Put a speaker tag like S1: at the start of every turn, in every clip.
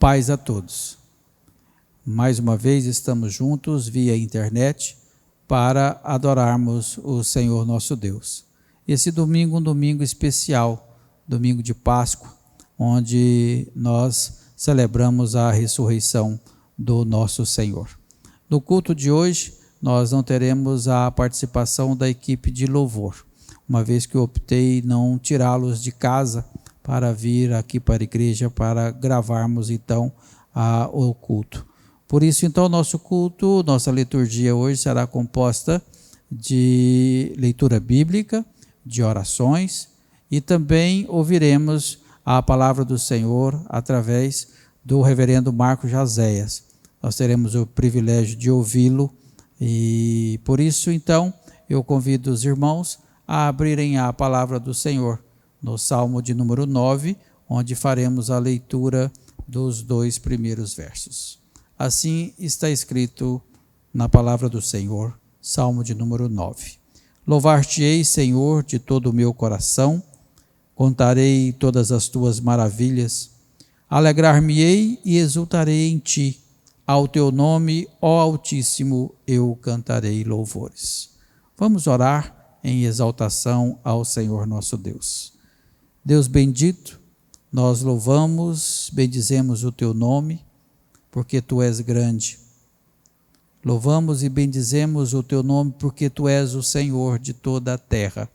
S1: Paz a todos. Mais uma vez estamos juntos via internet para adorarmos o Senhor nosso Deus. Esse domingo, um domingo especial, domingo de Páscoa, onde nós celebramos a ressurreição do nosso Senhor. No culto de hoje, nós não teremos a participação da equipe de louvor, uma vez que eu optei não tirá-los de casa para vir aqui para a igreja para gravarmos então o culto. Por isso então nosso culto, nossa liturgia hoje será composta de leitura bíblica, de orações e também ouviremos a palavra do Senhor através do reverendo Marcos Jazéias. Nós teremos o privilégio de ouvi-lo e por isso então eu convido os irmãos a abrirem a palavra do Senhor no Salmo de número 9, onde faremos a leitura dos 2 primeiros versos. Assim está escrito na palavra do Senhor, Salmo de número 9. Louvar-te-ei, Senhor, de todo o meu coração, contarei todas as tuas maravilhas, alegrar-me-ei e exultarei em ti, ao teu nome, ó Altíssimo, eu cantarei louvores. Vamos orar em exaltação ao Senhor nosso Deus. Deus bendito, nós louvamos, bendizemos o teu nome, porque tu és grande. Louvamos e bendizemos o teu nome, porque tu és o Senhor de toda a terra.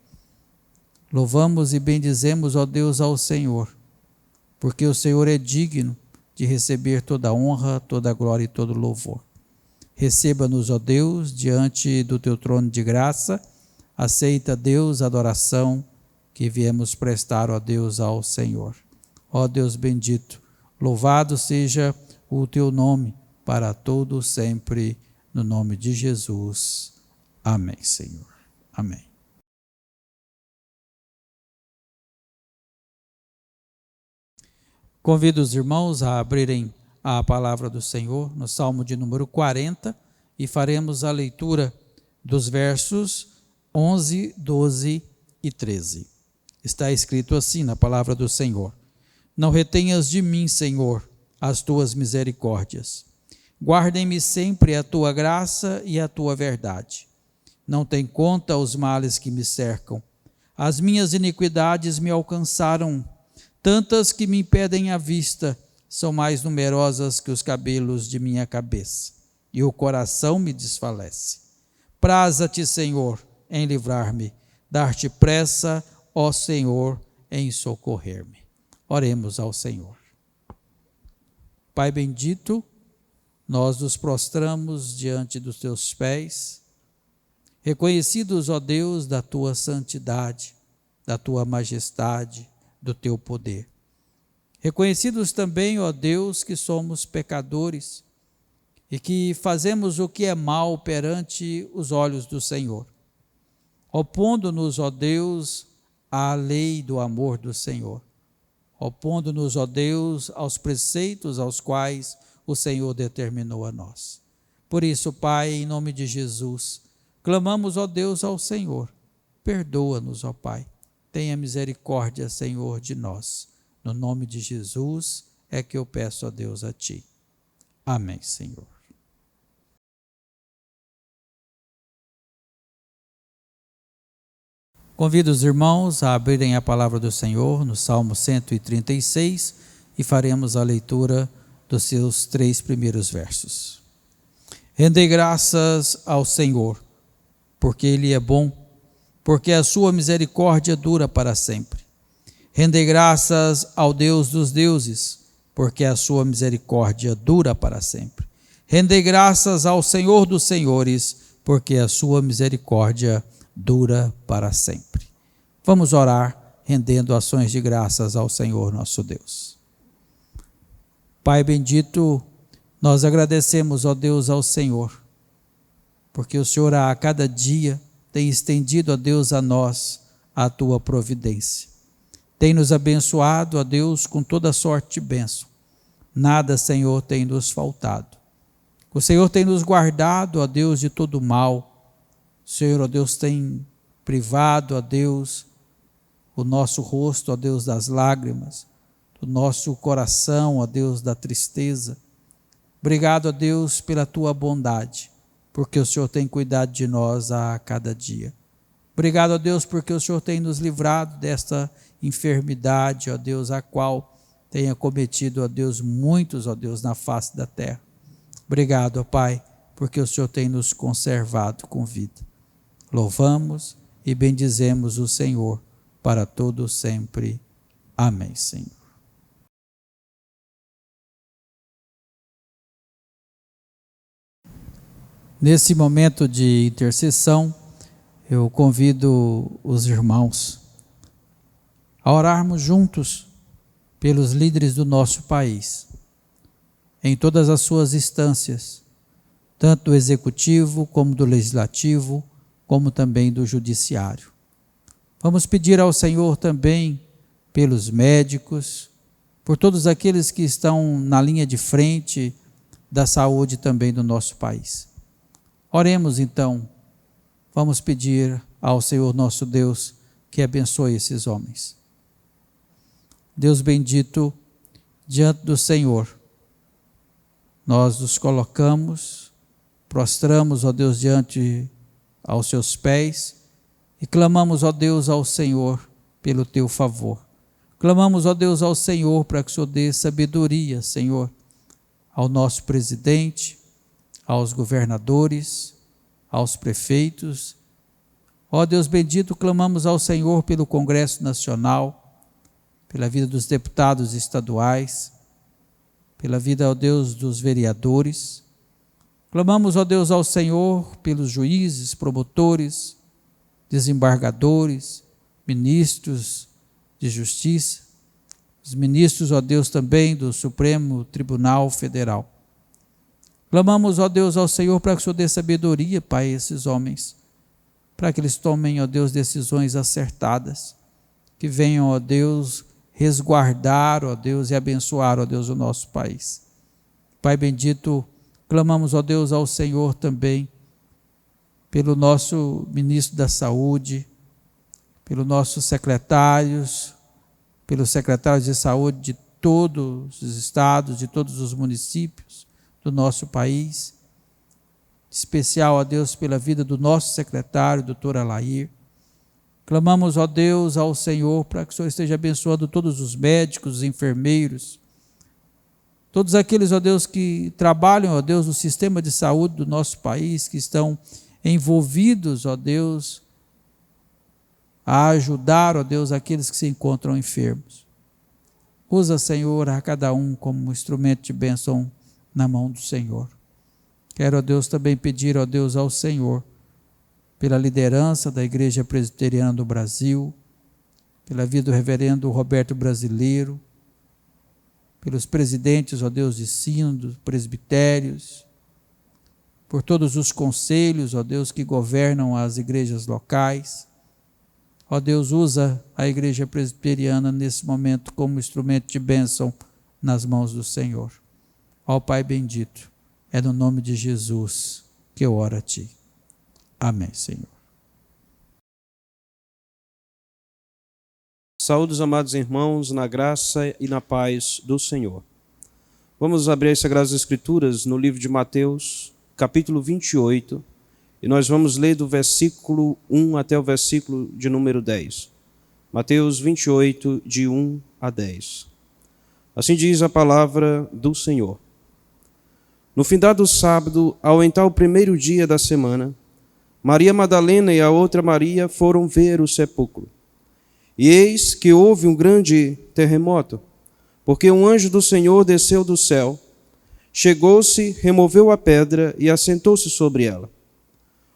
S1: Louvamos e bendizemos, ó Deus, ao Senhor, porque o Senhor é digno de receber toda a honra, toda a glória e todo o louvor. Receba-nos, ó Deus, diante do teu trono de graça, aceita, Deus, a adoração que viemos prestar, ó Deus, ao Senhor. Ó Deus bendito, louvado seja o teu nome para todo sempre, no nome de Jesus. Amém, Senhor. Amém. Convido os irmãos a abrirem a palavra do Senhor no Salmo de número 40 e faremos a leitura dos versos 11, 12 e 13. Está escrito assim na palavra do Senhor: Não retenhas de mim, Senhor, as tuas misericórdias. Guardem-me sempre a tua graça e a tua verdade. Não tem conta os males que me cercam. As minhas iniquidades me alcançaram, tantas que me impedem a vista, são mais numerosas que os cabelos de minha cabeça, e o coração me desfalece. Praza-te, Senhor, em livrar-me, dar-te pressa, ó Senhor, em socorrer-me. Oremos ao Senhor. Pai bendito, nós nos prostramos diante dos teus pés, reconhecidos, ó Deus, da tua santidade, da tua majestade, do teu poder. Reconhecidos também, ó Deus, que somos pecadores e que fazemos o que é mal perante os olhos do Senhor. Opondo-nos, ó Deus, à lei do amor do Senhor. Opondo-nos, ó Deus, aos preceitos aos quais o Senhor determinou a nós. Por isso, Pai, em nome de Jesus, clamamos, ó Deus, ao Senhor. Perdoa-nos, ó Pai. Tenha misericórdia, Senhor, de nós. No nome de Jesus é que eu peço a Deus a Ti. Amém, Senhor. Convido os irmãos a abrirem a palavra do Senhor no Salmo 136 e faremos a leitura dos seus 3 primeiros versos. Rendei graças ao Senhor, porque Ele é bom, porque a sua misericórdia dura para sempre. Rendei graças ao Deus dos deuses, porque a sua misericórdia dura para sempre. Rendei graças ao Senhor dos senhores, porque a sua misericórdia dura para sempre. Vamos orar, rendendo ações de graças ao Senhor nosso Deus. Pai bendito, nós agradecemos, ó Deus, ao Senhor, porque o Senhor a cada dia tem estendido, ó Deus, a nós a tua providência. Tem nos abençoado, ó Deus, com toda sorte de bênção. Nada, Senhor, tem nos faltado. O Senhor tem nos guardado, ó Deus, de todo mal. O Senhor, ó Deus, tem privado, ó Deus, o nosso rosto, ó Deus, das lágrimas. do nosso coração, ó Deus, da tristeza. Obrigado, ó Deus, pela tua bondade, porque o Senhor tem cuidado de nós a cada dia. Obrigado, ó Deus, porque o Senhor tem nos livrado desta enfermidade, ó Deus, a qual tem acometido, ó Deus, muitos, ó Deus, na face da terra. Obrigado, ó Pai, porque o Senhor tem nos conservado com vida. Louvamos e bendizemos o Senhor para todo sempre. Amém, Senhor. Nesse momento de intercessão, eu convido os irmãos a orarmos juntos pelos líderes do nosso país, em todas as suas instâncias, tanto do executivo como do legislativo, como também do judiciário. Vamos pedir ao Senhor também pelos médicos, por todos aqueles que estão na linha de frente da saúde também do nosso país. Oremos então, vamos pedir ao Senhor nosso Deus que abençoe esses homens. Deus bendito, diante do Senhor, nós nos colocamos, prostramos, ó Deus, diante aos seus pés e clamamos, ó Deus, ao Senhor pelo teu favor. Clamamos, ó Deus, ao Senhor para que o Senhor dê sabedoria, Senhor, ao nosso presidente, aos governadores, aos prefeitos. Ó Deus bendito, clamamos ao Senhor pelo Congresso Nacional, pela vida dos deputados estaduais, pela vida, ó Deus, dos vereadores. Clamamos, ó Deus, ao Senhor pelos juízes, promotores, desembargadores, ministros de justiça, os ministros, ó Deus, também do Supremo Tribunal Federal. Clamamos, ó Deus, ao Senhor para que o Senhor dê sabedoria, Pai, a esses homens, para que eles tomem, ó Deus, decisões acertadas, que venham, ó Deus, resguardar, ó Deus, e abençoar, ó Deus, o nosso país. Pai bendito, clamamos, ó Deus, ao Senhor também, pelo nosso ministro da Saúde, pelos nossos secretários, pelos secretários de saúde de todos os estados, de todos os municípios do nosso país, em especial, ó Deus, pela vida do nosso secretário, doutor Alair. Clamamos, ó Deus, ao Senhor, para que o Senhor esteja abençoando todos os médicos, os enfermeiros, todos aqueles, ó Deus, que trabalham, ó Deus, no sistema de saúde do nosso país, que estão envolvidos, ó Deus, a ajudar, ó Deus, aqueles que se encontram enfermos. Usa, Senhor, a cada um como instrumento de bênção na mão do Senhor. Quero, ó Deus, também pedir, ó Deus, ao Senhor, pela liderança da Igreja Presbiteriana do Brasil, pela vida do reverendo Roberto Brasileiro, pelos presidentes, ó Deus, de sínodos, presbitérios, por todos os conselhos, ó Deus, que governam as igrejas locais. Ó Deus, usa a Igreja Presbiteriana nesse momento como instrumento de bênção nas mãos do Senhor. Ó Pai bendito, é no nome de Jesus que eu oro a Ti. Amém, Senhor.
S2: Saúde os amados irmãos, na graça e na paz do Senhor. Vamos abrir as Sagradas Escrituras no livro de Mateus, capítulo 28, e nós vamos ler do versículo 1 até o versículo de número 10. Mateus 28, de 1 a 10. Assim diz a palavra do Senhor. No findado sábado, ao entrar o primeiro dia da semana, Maria Madalena e a outra Maria foram ver o sepulcro. E eis que houve um grande terremoto, porque um anjo do Senhor desceu do céu, chegou-se, removeu a pedra e assentou-se sobre ela.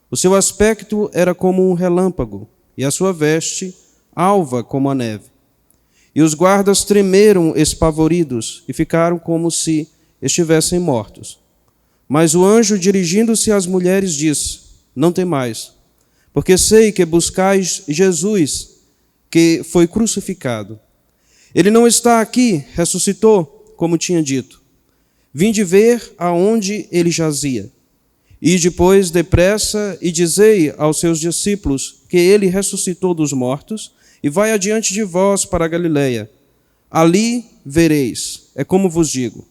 S2: O seu aspecto era como um relâmpago, e a sua veste alva como a neve. E os guardas tremeram espavoridos e ficaram como se estivessem mortos. Mas o anjo, dirigindo-se às mulheres, disse: Não temais, porque sei que buscais Jesus, que foi crucificado. Ele não está aqui, ressuscitou, como tinha dito. Vinde ver aonde ele jazia. E depois, depressa, e dizei aos seus discípulos que ele ressuscitou dos mortos e vai adiante de vós para a Galileia. ali vereis, é como vos digo.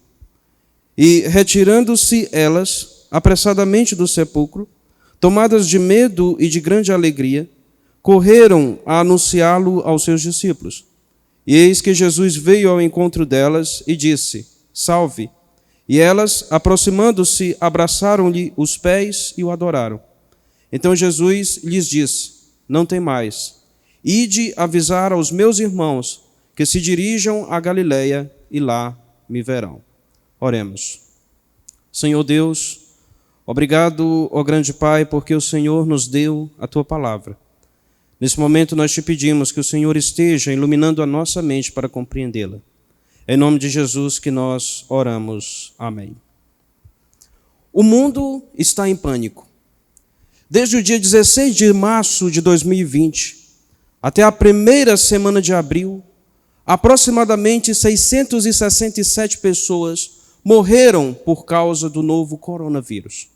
S2: E retirando-se elas apressadamente do sepulcro, tomadas de medo e de grande alegria, correram a anunciá-lo aos seus discípulos. E eis que Jesus veio ao encontro delas e disse: Salve! E elas, aproximando-se, abraçaram-lhe os pés e o adoraram. Então Jesus lhes disse: Não temais, ide avisar aos meus irmãos que se dirijam a Galileia e lá me verão. Oremos. Senhor Deus, obrigado, ó grande Pai, porque o Senhor nos deu a Tua palavra. Nesse momento nós te pedimos que o Senhor esteja iluminando a nossa mente para compreendê-la. Em nome de Jesus que nós oramos. Amém. O mundo está em pânico. Desde o dia 16 de março de 2020 até a primeira semana de abril, aproximadamente 667 pessoas morreram por causa do novo coronavírus.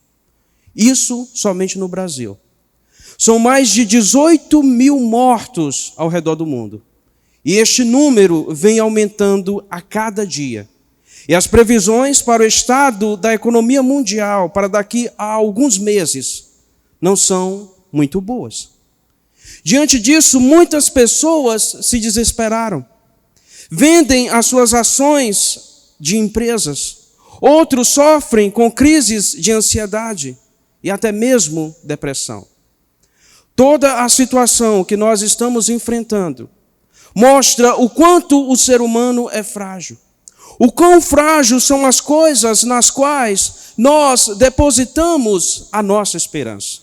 S2: Isso somente no Brasil. São mais de 18 mil mortos ao redor do mundo. E este número vem aumentando a cada dia. E as previsões para o estado da economia mundial para daqui a alguns meses não são muito boas. Diante disso, muitas pessoas se desesperaram. Vendem as suas ações de empresas. Outros sofrem com crises de ansiedade e até mesmo depressão. Toda a situação que nós estamos enfrentando mostra o quanto o ser humano é frágil. O quão frágil são as coisas nas quais nós depositamos a nossa esperança.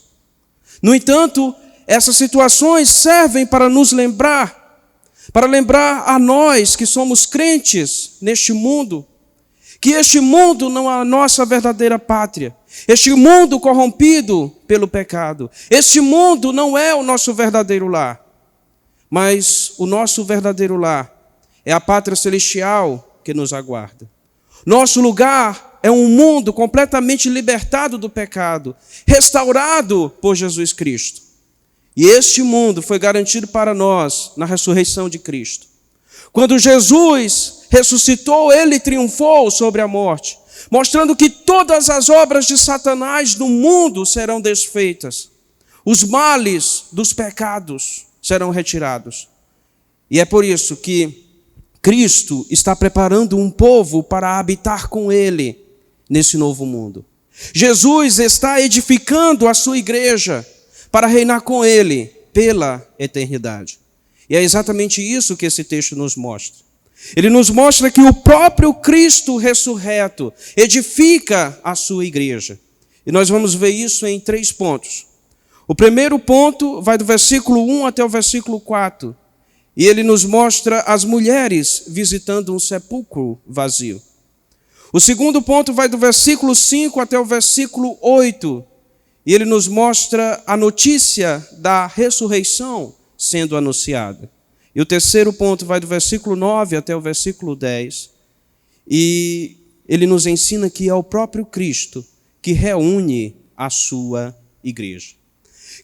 S2: No entanto, essas situações servem para nos lembrar, para lembrar a nós que somos crentes neste mundo, que este mundo não é a nossa verdadeira pátria. Este mundo corrompido pelo pecado. Este mundo não é o nosso verdadeiro lar. Mas o nosso verdadeiro lar é a pátria celestial que nos aguarda. Nosso lugar é um mundo completamente libertado do pecado, restaurado por Jesus Cristo. E este mundo foi garantido para nós na ressurreição de Cristo. Quando Jesus ressuscitou, ele triunfou sobre a morte, mostrando que todas as obras de Satanás no mundo serão desfeitas. Os males dos pecados serão retirados. E é por isso que Cristo está preparando um povo para habitar com ele nesse novo mundo. Jesus está edificando a sua igreja para reinar com ele pela eternidade. E é exatamente isso que esse texto nos mostra. Ele nos mostra que o próprio Cristo ressurreto edifica a sua igreja. E nós vamos ver isso em 3 pontos. O primeiro ponto vai do versículo 1 até o versículo 4. E ele nos mostra as mulheres visitando um sepulcro vazio. O segundo ponto vai do versículo 5 até o versículo 8. E ele nos mostra a notícia da ressurreição sendo anunciada. E o terceiro ponto vai do versículo 9 até o versículo 10. E ele nos ensina que é o próprio Cristo que reúne a sua igreja.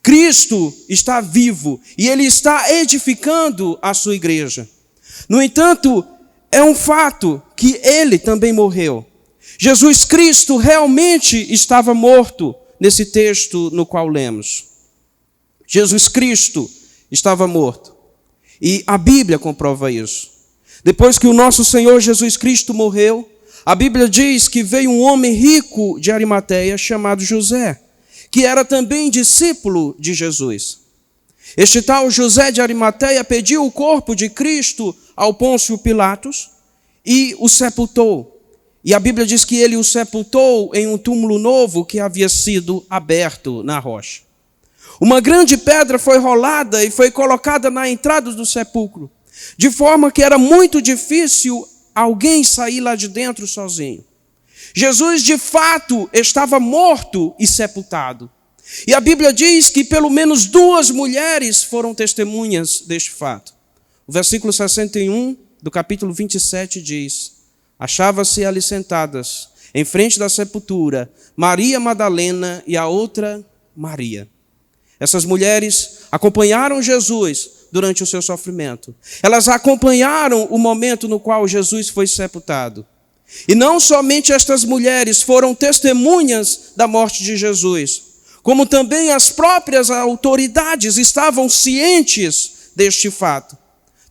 S2: Cristo está vivo e ele está edificando a sua igreja. No entanto, é um fato que ele também morreu. Jesus Cristo realmente estava morto nesse texto no qual lemos. Jesus Cristo estava morto. E a Bíblia comprova isso. Depois que o nosso Senhor Jesus Cristo morreu, a Bíblia diz que veio um homem rico de Arimateia chamado José, que era também discípulo de Jesus. Este tal José de Arimateia pediu o corpo de Cristo ao Pôncio Pilatos e o sepultou. E a Bíblia diz que ele o sepultou em um túmulo novo que havia sido aberto na rocha. Uma grande pedra foi rolada e foi colocada na entrada do sepulcro, de forma que era muito difícil alguém sair lá de dentro sozinho. Jesus, de fato, estava morto e sepultado. E a Bíblia diz que pelo menos 2 mulheres foram testemunhas deste fato. O versículo 61 do capítulo 27 diz: achava-se ali sentadas, em frente da sepultura, Maria Madalena e a outra Maria. Essas mulheres acompanharam Jesus durante o seu sofrimento. Elas acompanharam o momento no qual Jesus foi sepultado. E não somente estas mulheres foram testemunhas da morte de Jesus, como também as próprias autoridades estavam cientes deste fato.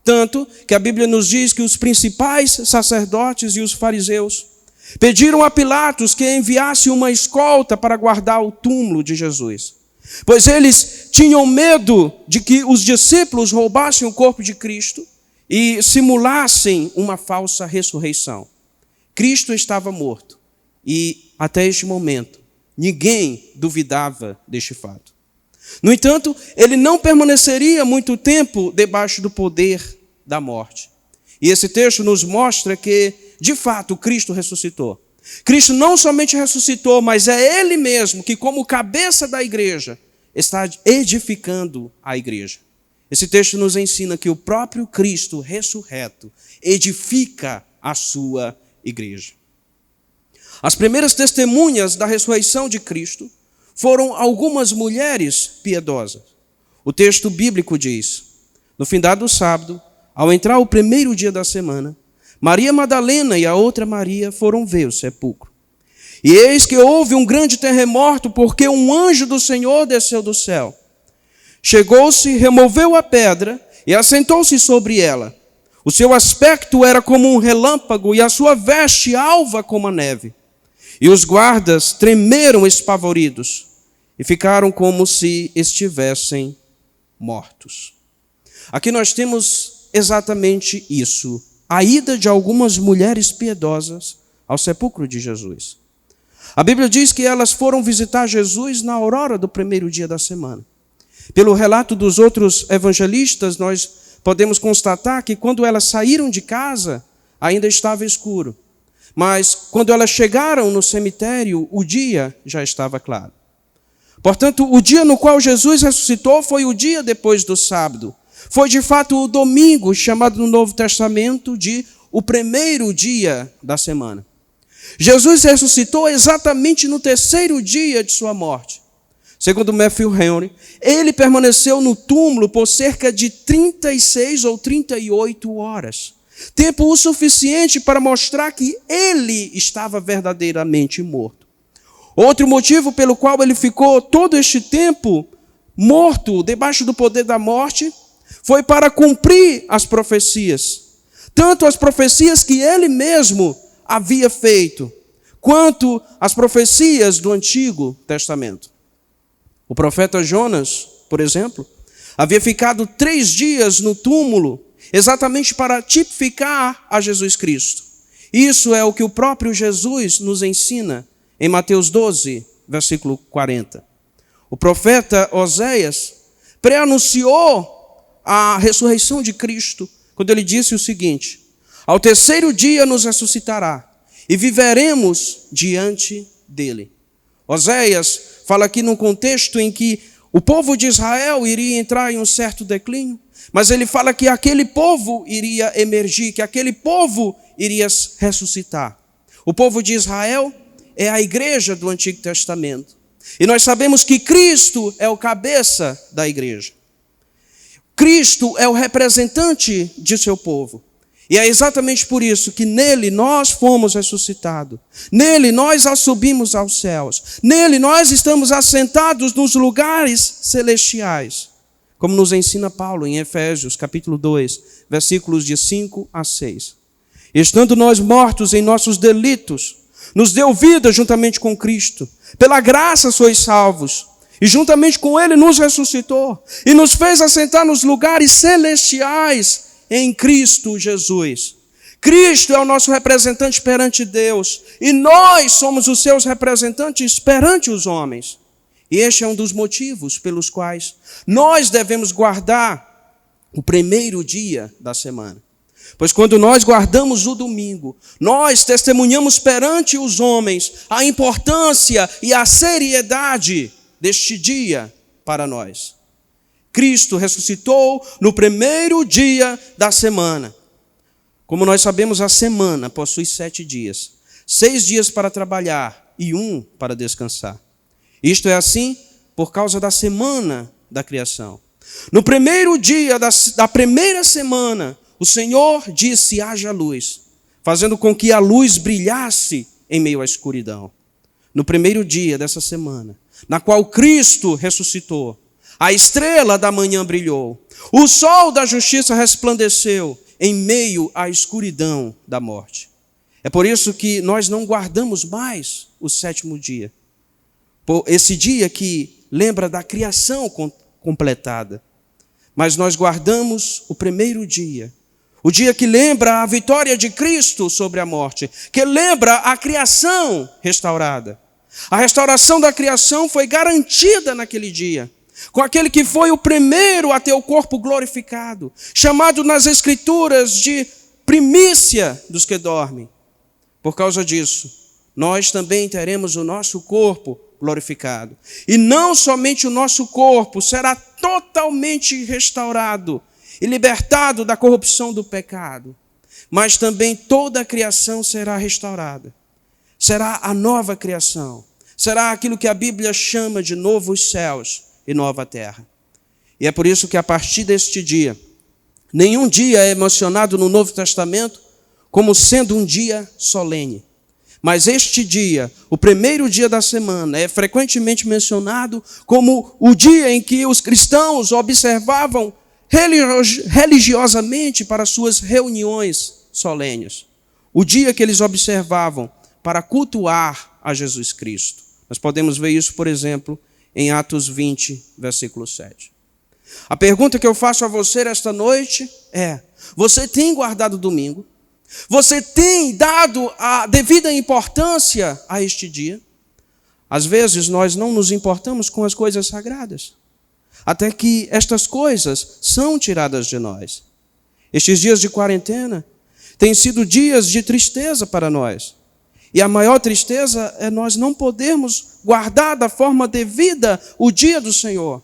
S2: Tanto que a Bíblia nos diz que os principais sacerdotes e os fariseus pediram a Pilatos que enviasse uma escolta para guardar o túmulo de Jesus, pois eles tinham medo de que os discípulos roubassem o corpo de Cristo e simulassem uma falsa ressurreição. Cristo estava morto e, até este momento, ninguém duvidava deste fato. No entanto, ele não permaneceria muito tempo debaixo do poder da morte. E esse texto nos mostra que, de fato, Cristo ressuscitou. Cristo não somente ressuscitou, mas é Ele mesmo que, como cabeça da igreja, está edificando a igreja. Esse texto nos ensina que o próprio Cristo ressurreto edifica a sua igreja. As primeiras testemunhas da ressurreição de Cristo foram algumas mulheres piedosas. O texto bíblico diz: no findado sábado, ao entrar o primeiro dia da semana, Maria Madalena e a outra Maria foram ver o sepulcro. E eis que houve um grande terremoto, porque um anjo do Senhor desceu do céu. Chegou-se, removeu a pedra e assentou-se sobre ela. O seu aspecto era como um relâmpago e a sua veste alva como a neve. E os guardas tremeram espavoridos e ficaram como se estivessem mortos. Aqui nós temos exatamente isso: a ida de algumas mulheres piedosas ao sepulcro de Jesus. A Bíblia diz que elas foram visitar Jesus na aurora do primeiro dia da semana. Pelo relato dos outros evangelistas, nós podemos constatar que quando elas saíram de casa, ainda estava escuro. Mas quando elas chegaram no cemitério, o dia já estava claro. Portanto, o dia no qual Jesus ressuscitou foi o dia depois do sábado. Foi de fato o domingo, chamado no Novo Testamento de o primeiro dia da semana. Jesus ressuscitou exatamente no terceiro dia de sua morte. Segundo Matthew Henry, ele permaneceu no túmulo por cerca de 36 ou 38 horas. Tempo o suficiente para mostrar que ele estava verdadeiramente morto. Outro motivo pelo qual ele ficou todo este tempo morto, debaixo do poder da morte, foi para cumprir as profecias. Tanto as profecias que ele mesmo havia feito, quanto as profecias do Antigo Testamento. O profeta Jonas, por exemplo, havia ficado 3 dias no túmulo, exatamente para tipificar a Jesus Cristo. Isso é o que o próprio Jesus nos ensina em Mateus 12, versículo 40. O profeta Oséias pré-anunciou a ressurreição de Cristo quando ele disse o seguinte: ao terceiro dia nos ressuscitará e viveremos diante dele. Oséias fala aqui num contexto em que o povo de Israel iria entrar em um certo declínio, mas ele fala que aquele povo iria emergir, que aquele povo iria ressuscitar. O povo de Israel é a igreja do Antigo Testamento. E nós sabemos que Cristo é o cabeça da igreja. Cristo é o representante de seu povo. E é exatamente por isso que nele nós fomos ressuscitados. Nele nós subimos aos céus. Nele nós estamos assentados nos lugares celestiais. Como nos ensina Paulo em Efésios, capítulo 2, versículos de 5 a 6. Estando nós mortos em nossos delitos, nos deu vida juntamente com Cristo. Pela graça sois salvos. E juntamente com ele nos ressuscitou. E nos fez assentar nos lugares celestiais em Cristo Jesus. Cristo é o nosso representante perante Deus. E nós somos os seus representantes perante os homens. E este é um dos motivos pelos quais nós devemos guardar o primeiro dia da semana. Pois quando nós guardamos o domingo, nós testemunhamos perante os homens a importância e a seriedade deste dia para nós. Cristo ressuscitou no primeiro dia da semana. Como nós sabemos, a semana possui 7 dias. 6 dias para trabalhar e 1 para descansar. Isto é assim por causa da semana da criação. No primeiro dia da primeira semana, o Senhor disse: haja luz, fazendo com que a luz brilhasse em meio à escuridão. No primeiro dia dessa semana, na qual Cristo ressuscitou, a estrela da manhã brilhou, o sol da justiça resplandeceu em meio à escuridão da morte. É por isso que nós não guardamos mais o sétimo dia, esse dia que lembra da criação completada, mas nós guardamos o primeiro dia, o dia que lembra a vitória de Cristo sobre a morte, que lembra a criação restaurada. A restauração da criação foi garantida naquele dia, com aquele que foi o primeiro a ter o corpo glorificado, chamado nas Escrituras de primícia dos que dormem. Por causa disso, nós também teremos o nosso corpo glorificado. E não somente o nosso corpo será totalmente restaurado e libertado da corrupção do pecado, mas também toda a criação será restaurada. Será a nova criação. Será aquilo que a Bíblia chama de novos céus e nova terra. E é por isso que a partir deste dia, nenhum dia é mencionado no Novo Testamento como sendo um dia solene. Mas este dia, o primeiro dia da semana, é frequentemente mencionado como o dia em que os cristãos observavam religiosamente para suas reuniões solenes. O dia que eles observavam para cultuar a Jesus Cristo. Nós podemos ver isso, por exemplo, em Atos 20, versículo 7. A pergunta que eu faço a você esta noite é: você tem guardado o domingo? Você tem dado a devida importância a este dia? Às vezes nós não nos importamos com as coisas sagradas, até que estas coisas são tiradas de nós. Estes dias de quarentena têm sido dias de tristeza para nós. E a maior tristeza é nós não podermos guardar da forma devida o dia do Senhor.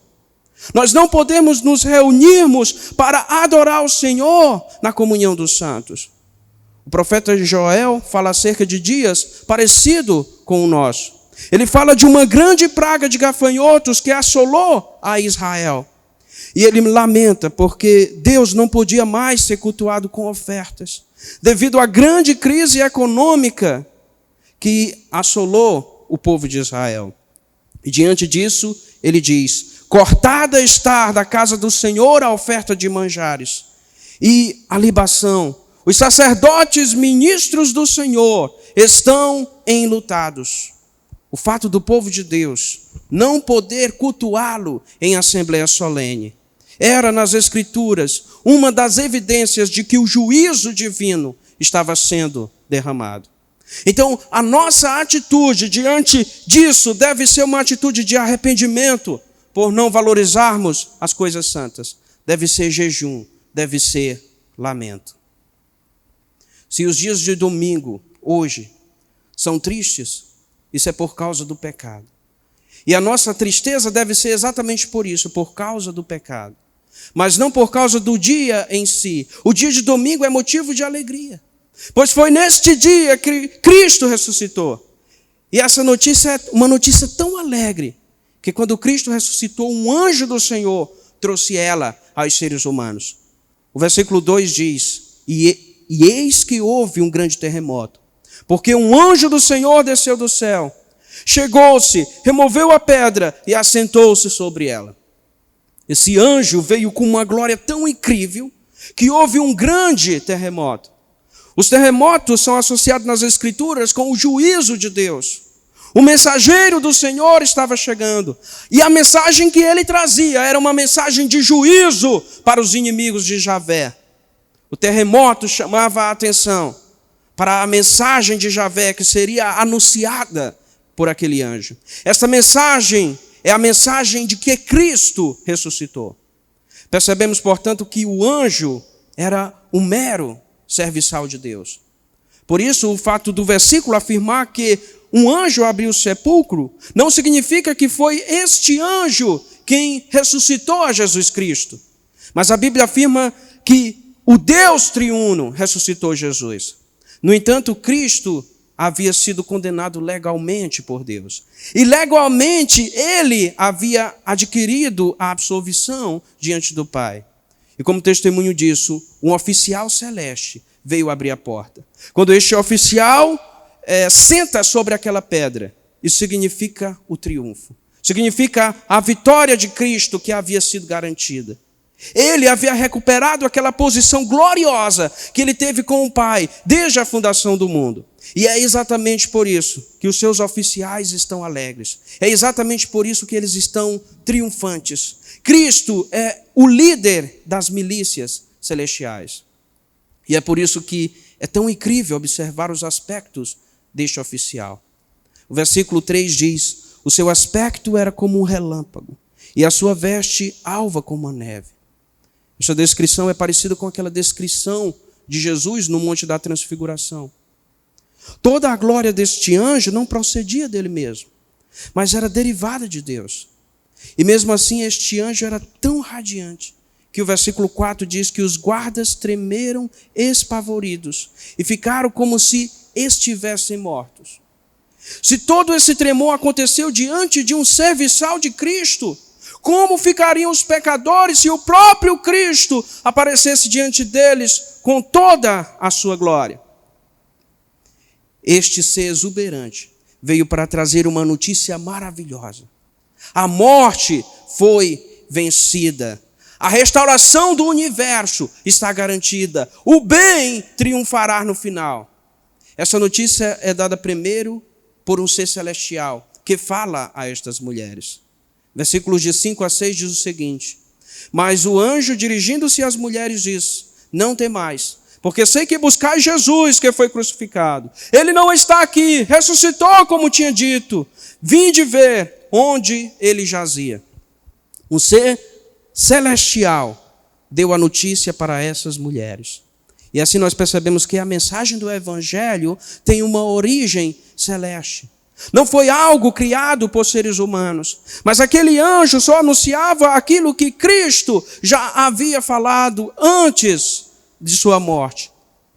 S2: Nós não podemos nos reunirmos para adorar o Senhor na comunhão dos santos. O profeta Joel fala acerca de dias parecido com o nosso. Ele fala de uma grande praga de gafanhotos que assolou a Israel. E ele lamenta porque Deus não podia mais ser cultuado com ofertas, devido à grande crise econômica que assolou o povo de Israel. E diante disso, ele diz: cortada está da casa do Senhor a oferta de manjares e a libação. Os sacerdotes ministros do Senhor estão enlutados. O fato do povo de Deus não poder cultuá-lo em assembleia solene era, nas Escrituras, uma das evidências de que o juízo divino estava sendo derramado. Então, a nossa atitude diante disso deve ser uma atitude de arrependimento por não valorizarmos as coisas santas. Deve ser jejum, deve ser lamento. Se os dias de domingo, hoje, são tristes, isso é por causa do pecado. E a nossa tristeza deve ser exatamente por isso, por causa do pecado. Mas não por causa do dia em si. O dia de domingo é motivo de alegria, pois foi neste dia que Cristo ressuscitou. E essa notícia é uma notícia tão alegre, que quando Cristo ressuscitou, um anjo do Senhor trouxe ela aos seres humanos. O versículo 2 diz: E eis que houve um grande terremoto, porque um anjo do Senhor desceu do céu, chegou-se, removeu a pedra e assentou-se sobre ela. Esse anjo veio com uma glória tão incrível que houve um grande terremoto. Os terremotos são associados nas Escrituras com o juízo de Deus. O mensageiro do Senhor estava chegando, e a mensagem que ele trazia era uma mensagem de juízo para os inimigos de Javé. O terremoto chamava a atenção para a mensagem de Javé que seria anunciada por aquele anjo. Essa mensagem é a mensagem de que Cristo ressuscitou. Percebemos, portanto, que o anjo era um mero serviçal de Deus. Por isso, o fato do versículo afirmar que um anjo abriu o sepulcro não significa que foi este anjo quem ressuscitou a Jesus Cristo. Mas a Bíblia afirma que o Deus triuno ressuscitou Jesus. No entanto, Cristo havia sido condenado legalmente por Deus. E legalmente ele havia adquirido a absolvição diante do Pai. E como testemunho disso, um oficial celeste veio abrir a porta. Quando este oficial senta sobre aquela pedra, isso significa o triunfo. Significa a vitória de Cristo que havia sido garantida. Ele havia recuperado aquela posição gloriosa que ele teve com o Pai desde a fundação do mundo. E é exatamente por isso que os seus oficiais estão alegres. É exatamente por isso que eles estão triunfantes. Cristo é o líder das milícias celestiais. E é por isso que é tão incrível observar os aspectos deste oficial. O versículo 3 diz: o seu aspecto era como um relâmpago, e a sua veste alva como a neve. Esta descrição é parecida com aquela descrição de Jesus no Monte da Transfiguração. Toda a glória deste anjo não procedia dele mesmo, mas era derivada de Deus. E mesmo assim este anjo era tão radiante que o versículo 4 diz que os guardas tremeram espavoridos e ficaram como se estivessem mortos. Se todo esse tremor aconteceu diante de um serviçal de Cristo, como ficariam os pecadores se o próprio Cristo aparecesse diante deles com toda a sua glória? Este ser exuberante veio para trazer uma notícia maravilhosa. A morte foi vencida. A restauração do universo está garantida. O bem triunfará no final. Essa notícia é dada primeiro por um ser celestial que fala a estas mulheres. Versículos de 5 a 6 diz o seguinte: mas o anjo, dirigindo-se às mulheres, disse: não temais, porque sei que buscais Jesus, que foi crucificado. Ele não está aqui, ressuscitou como tinha dito. Vinde ver onde ele jazia. Um ser celestial deu a notícia para essas mulheres. E assim nós percebemos que a mensagem do Evangelho tem uma origem celeste. Não foi algo criado por seres humanos, mas aquele anjo só anunciava aquilo que Cristo já havia falado antes de sua morte.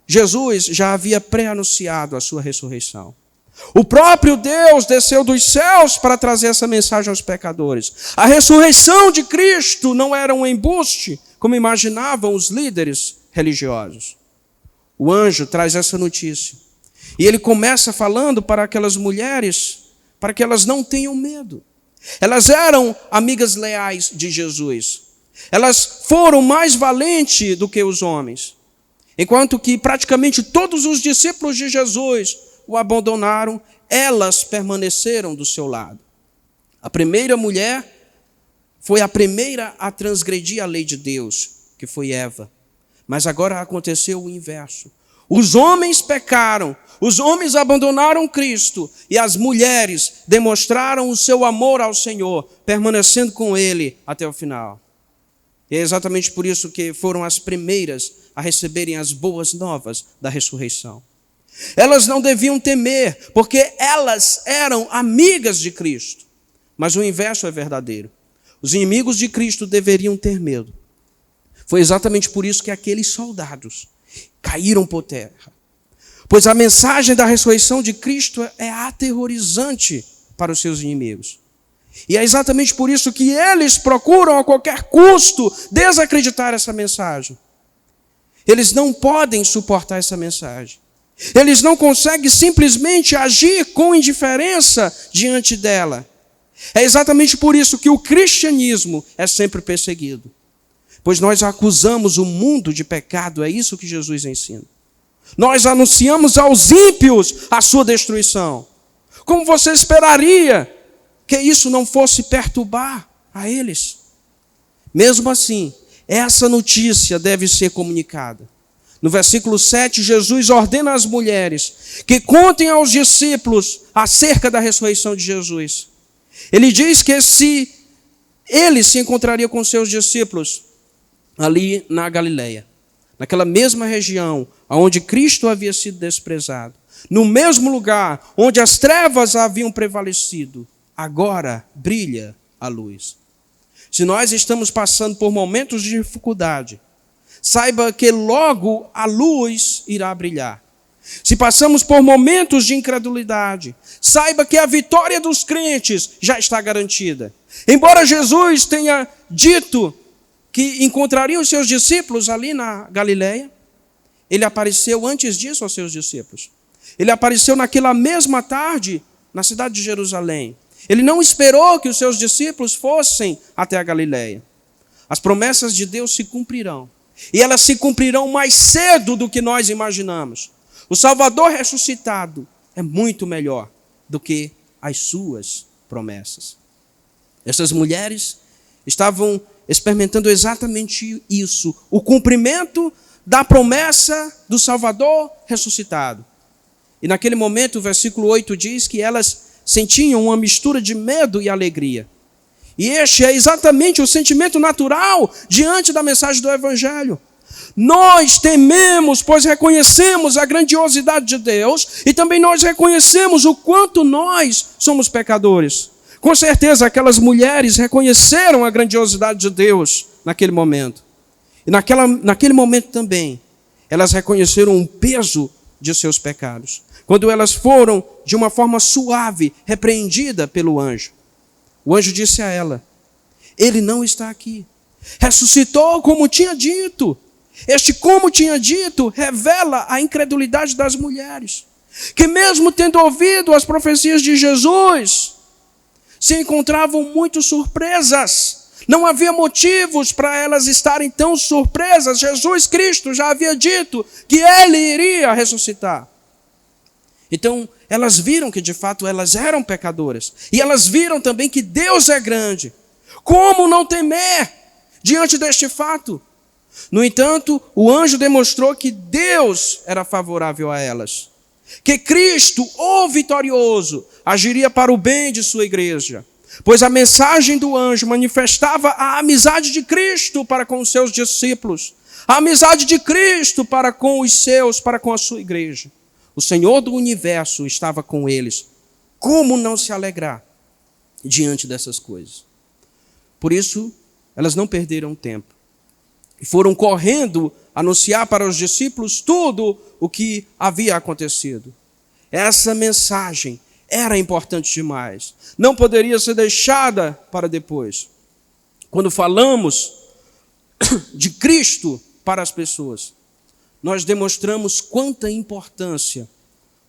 S2: Jesus já havia pré-anunciado a sua ressurreição. O próprio Deus desceu dos céus para trazer essa mensagem aos pecadores. A ressurreição de Cristo não era um embuste, como imaginavam os líderes religiosos. O anjo traz essa notícia. E ele começa falando para aquelas mulheres, para que elas não tenham medo. Elas eram amigas leais de Jesus. Elas foram mais valentes do que os homens. Enquanto que praticamente todos os discípulos de Jesus o abandonaram, elas permaneceram do seu lado. A primeira mulher foi a primeira a transgredir a lei de Deus, que foi Eva. Mas agora aconteceu o inverso. Os homens pecaram, os homens abandonaram Cristo e as mulheres demonstraram o seu amor ao Senhor, permanecendo com Ele até o final. E é exatamente por isso que foram as primeiras a receberem as boas novas da ressurreição. Elas não deviam temer, porque elas eram amigas de Cristo. Mas o inverso é verdadeiro. Os inimigos de Cristo deveriam ter medo. Foi exatamente por isso que aqueles soldados caíram por terra. Pois a mensagem da ressurreição de Cristo é aterrorizante para os seus inimigos. E é exatamente por isso que eles procuram a qualquer custo desacreditar essa mensagem. Eles não podem suportar essa mensagem. Eles não conseguem simplesmente agir com indiferença diante dela. É exatamente por isso que o cristianismo é sempre perseguido. Pois nós acusamos o mundo de pecado, é isso que Jesus ensina. Nós anunciamos aos ímpios a sua destruição. Como você esperaria que isso não fosse perturbar a eles? Mesmo assim, essa notícia deve ser comunicada. No versículo 7, Jesus ordena às mulheres que contem aos discípulos acerca da ressurreição de Jesus. Ele diz que ele se encontraria com seus discípulos ali na Galileia, naquela mesma região onde Cristo havia sido desprezado, no mesmo lugar onde as trevas haviam prevalecido, agora brilha a luz. Se nós estamos passando por momentos de dificuldade, saiba que logo a luz irá brilhar. Se passamos por momentos de incredulidade, saiba que a vitória dos crentes já está garantida. Embora Jesus tenha dito que encontraria os seus discípulos ali na Galileia, ele apareceu antes disso aos seus discípulos. Ele apareceu naquela mesma tarde na cidade de Jerusalém. Ele não esperou que os seus discípulos fossem até a Galileia. As promessas de Deus se cumprirão. E elas se cumprirão mais cedo do que nós imaginamos. O Salvador ressuscitado é muito melhor do que as suas promessas. Essas mulheres estavam experimentando exatamente isso, o cumprimento da promessa do Salvador ressuscitado. E naquele momento, o versículo 8 diz que elas sentiam uma mistura de medo e alegria. E este é exatamente o sentimento natural diante da mensagem do Evangelho. Nós tememos, pois reconhecemos a grandiosidade de Deus e também nós reconhecemos o quanto nós somos pecadores. Com certeza aquelas mulheres reconheceram a grandiosidade de Deus naquele momento. E naquele momento também, elas reconheceram o peso de seus pecados. Quando elas foram, de uma forma suave, repreendidas pelo anjo. O anjo disse a ela: ele não está aqui. Ressuscitou como tinha dito. Este como tinha dito revela a incredulidade das mulheres, que mesmo tendo ouvido as profecias de Jesus, se encontravam muito surpresas. Não havia motivos para elas estarem tão surpresas. Jesus Cristo já havia dito que ele iria ressuscitar. Então, elas viram que de fato elas eram pecadoras. E elas viram também que Deus é grande. Como não temer diante deste fato? No entanto, o anjo demonstrou que Deus era favorável a elas. Que Cristo, o vitorioso, agiria para o bem de sua igreja. Pois a mensagem do anjo manifestava a amizade de Cristo para com os seus discípulos. A amizade de Cristo para com os seus, para com a sua igreja. O Senhor do universo estava com eles. Como não se alegrar diante dessas coisas? Por isso, elas não perderam tempo. E foram correndo anunciar para os discípulos tudo o que havia acontecido. Essa mensagem era importante demais. Não poderia ser deixada para depois. Quando falamos de Cristo para as pessoas, nós demonstramos quanta importância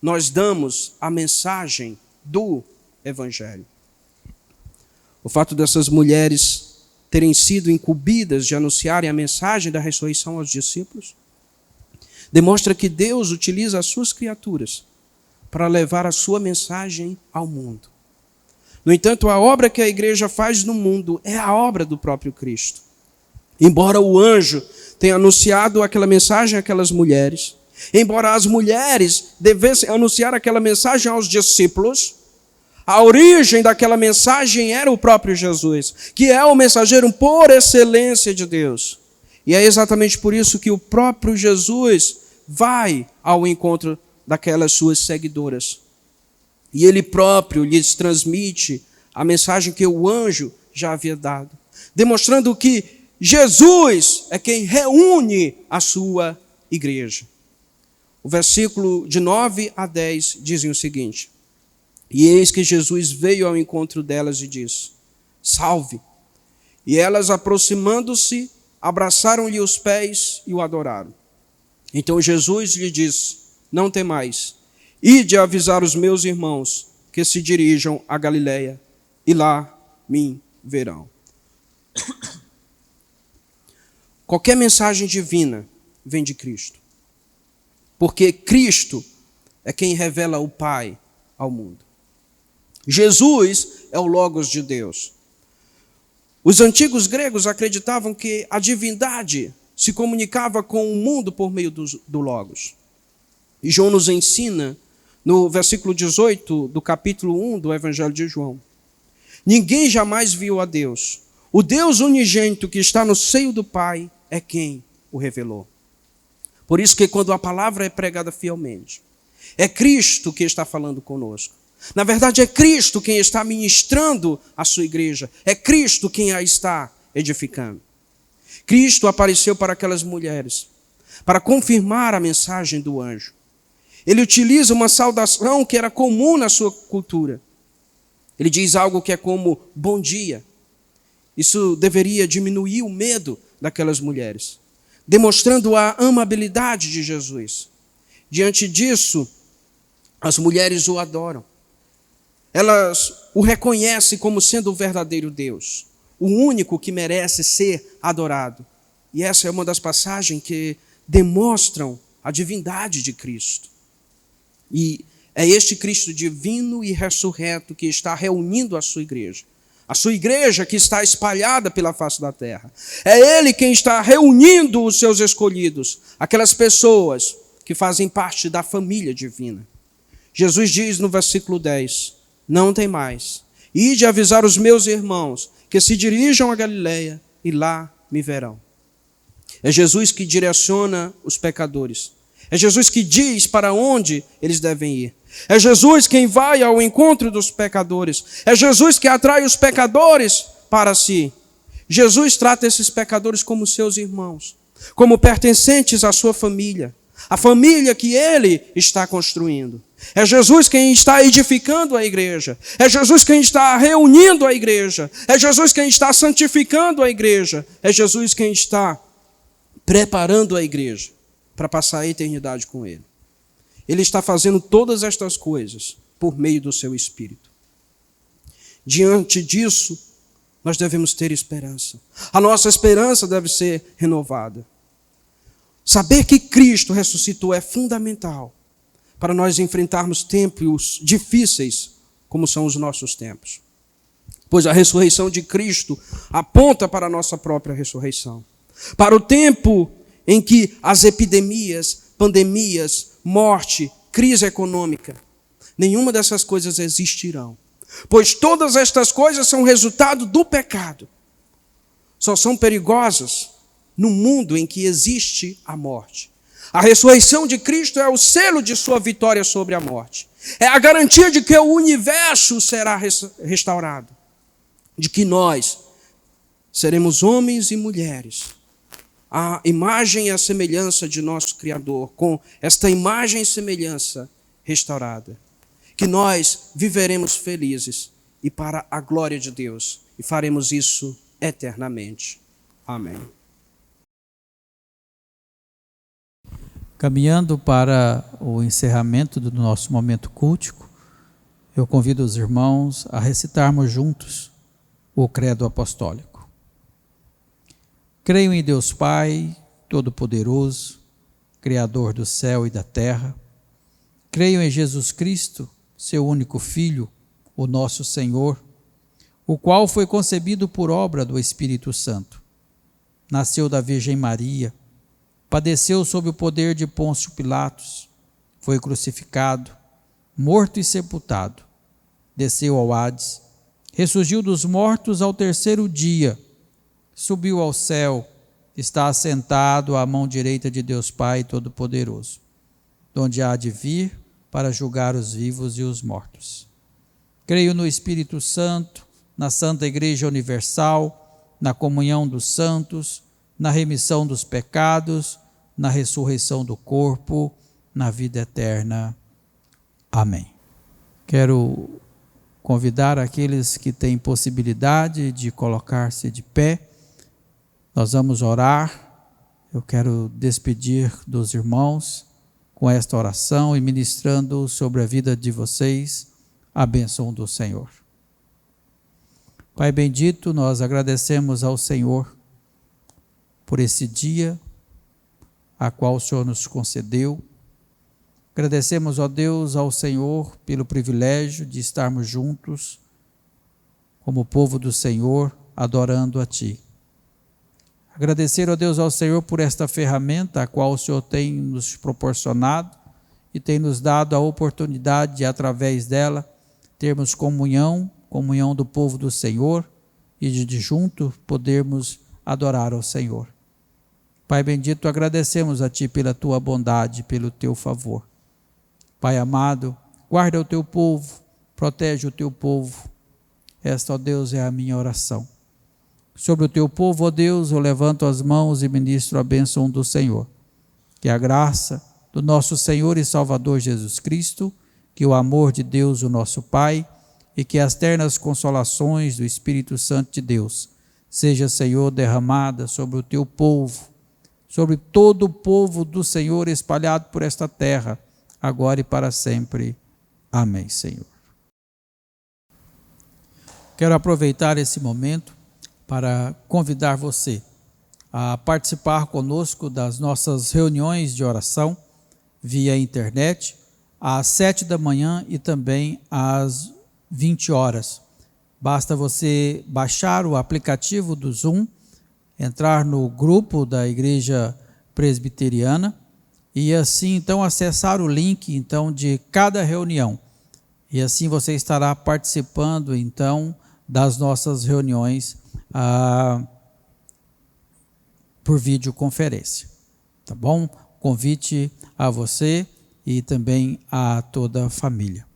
S2: nós damos à mensagem do Evangelho. O fato dessas mulheres terem sido incumbidas de anunciarem a mensagem da ressurreição aos discípulos demonstra que Deus utiliza as suas criaturas para levar a sua mensagem ao mundo. No entanto, a obra que a igreja faz no mundo é a obra do próprio Cristo. Embora o anjo tenha anunciado aquela mensagem àquelas mulheres, embora as mulheres devessem anunciar aquela mensagem aos discípulos, a origem daquela mensagem era o próprio Jesus, que é o mensageiro por excelência de Deus. E é exatamente por isso que o próprio Jesus vai ao encontro daquelas suas seguidoras. E ele próprio lhes transmite a mensagem que o anjo já havia dado, demonstrando que Jesus é quem reúne a sua igreja. O versículo de 9 a 10 dizem o seguinte: e eis que Jesus veio ao encontro delas e disse: salve! E elas, aproximando-se, abraçaram-lhe os pés e o adoraram. Então Jesus lhe disse: não temais, ide avisar os meus irmãos que se dirijam a Galileia, e lá me verão. Qualquer mensagem divina vem de Cristo, porque Cristo é quem revela o Pai ao mundo. Jesus é o Logos de Deus. Os antigos gregos acreditavam que a divindade se comunicava com o mundo por meio do Logos. E João nos ensina, no versículo 18 do capítulo 1 do Evangelho de João: ninguém jamais viu a Deus. O Deus unigênito que está no seio do Pai é quem o revelou. Por isso que quando a palavra é pregada fielmente, é Cristo que está falando conosco. Na verdade, é Cristo quem está ministrando a sua igreja. É Cristo quem a está edificando. Cristo apareceu para aquelas mulheres, para confirmar a mensagem do anjo. Ele utiliza uma saudação que era comum na sua cultura. Ele diz algo que é como bom dia. Isso deveria diminuir o medo daquelas mulheres, demonstrando a amabilidade de Jesus. Diante disso, as mulheres o adoram. Elas o reconhecem como sendo o verdadeiro Deus, o único que merece ser adorado. E essa é uma das passagens que demonstram a divindade de Cristo. E é este Cristo divino e ressurreto que está reunindo a sua igreja. A sua igreja que está espalhada pela face da terra. É Ele quem está reunindo os seus escolhidos, aquelas pessoas que fazem parte da família divina. Jesus diz no versículo 10, não tem mais. Ide avisar os meus irmãos que se dirijam a Galileia e lá me verão. É Jesus que direciona os pecadores. É Jesus que diz para onde eles devem ir. É Jesus quem vai ao encontro dos pecadores. É Jesus que atrai os pecadores para si. Jesus trata esses pecadores como seus irmãos, como pertencentes à sua família, a família que ele está construindo. É Jesus quem está edificando a igreja. É Jesus quem está reunindo a igreja. É Jesus quem está santificando a igreja. É Jesus quem está preparando a igreja para passar a eternidade com ele. Ele está fazendo todas estas coisas por meio do seu Espírito. Diante disso, nós devemos ter esperança. A nossa esperança deve ser renovada. Saber que Cristo ressuscitou é fundamental para nós enfrentarmos tempos difíceis como são os nossos tempos. Pois a ressurreição de Cristo aponta para a nossa própria ressurreição. Para o tempo em que as epidemias, pandemias, morte, crise econômica, nenhuma dessas coisas existirão. Pois todas estas coisas são resultado do pecado. Só são perigosas no mundo em que existe a morte. A ressurreição de Cristo é o selo de sua vitória sobre a morte. É a garantia de que o universo será restaurado. De que nós seremos homens e mulheres, a imagem e a semelhança de nosso Criador, com esta imagem e semelhança restaurada. Que nós viveremos felizes e para a glória de Deus, e faremos isso eternamente. Amém.
S1: Caminhando para o encerramento do nosso momento cultico, eu convido os irmãos a recitarmos juntos o credo apostólico. Creio em Deus Pai, Todo-Poderoso, Criador do céu e da terra. Creio em Jesus Cristo, seu único Filho, o nosso Senhor, o qual foi concebido por obra do Espírito Santo. Nasceu da Virgem Maria, padeceu sob o poder de Pôncio Pilatos, foi crucificado, morto e sepultado, desceu ao Hades, ressurgiu dos mortos ao terceiro dia, subiu ao céu, está assentado à mão direita de Deus Pai Todo-Poderoso, donde há de vir para julgar os vivos e os mortos. Creio no Espírito Santo, na Santa Igreja Universal, na comunhão dos santos, na remissão dos pecados, na ressurreição do corpo, na vida eterna. Amém. Quero convidar aqueles que têm possibilidade de colocar-se de pé. Nós vamos orar. Eu quero despedir dos irmãos com esta oração e ministrando sobre a vida de vocês a bênção do Senhor. Pai bendito, nós agradecemos ao Senhor por esse dia a qual o Senhor nos concedeu. Agradecemos, ó Deus, ao Senhor pelo privilégio de estarmos juntos como povo do Senhor, adorando a Ti. Agradecer, ó Deus, ao Senhor por esta ferramenta a qual o Senhor tem nos proporcionado e tem nos dado a oportunidade de, através dela, termos comunhão do povo do Senhor e de junto podermos adorar ao Senhor. Pai bendito, agradecemos a Ti pela Tua bondade, pelo Teu favor. Pai amado, guarda o Teu povo, protege o Teu povo. Esta, ó Deus, é a minha oração. Sobre o Teu povo, ó Deus, eu levanto as mãos e ministro a bênção do Senhor. Que a graça do nosso Senhor e Salvador Jesus Cristo, que o amor de Deus, o nosso Pai, e que as ternas consolações do Espírito Santo de Deus seja, Senhor, derramada sobre o teu povo, sobre todo o povo do Senhor espalhado por esta terra, agora e para sempre. Amém, Senhor. Quero aproveitar esse momento para convidar você a participar conosco das nossas reuniões de oração via internet, às 7 da manhã e também às 20 horas. Basta você baixar o aplicativo do Zoom, entrar no grupo da Igreja Presbiteriana e assim então acessar o link então de cada reunião. E assim você estará participando então das nossas reuniões por videoconferência. Tá bom? Convite a você e também a toda a família.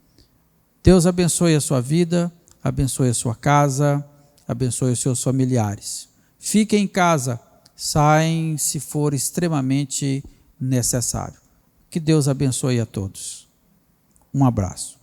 S1: Deus abençoe a sua vida, abençoe a sua casa, abençoe os seus familiares. Fiquem em casa, saem se for extremamente necessário. Que Deus abençoe a todos. Um abraço.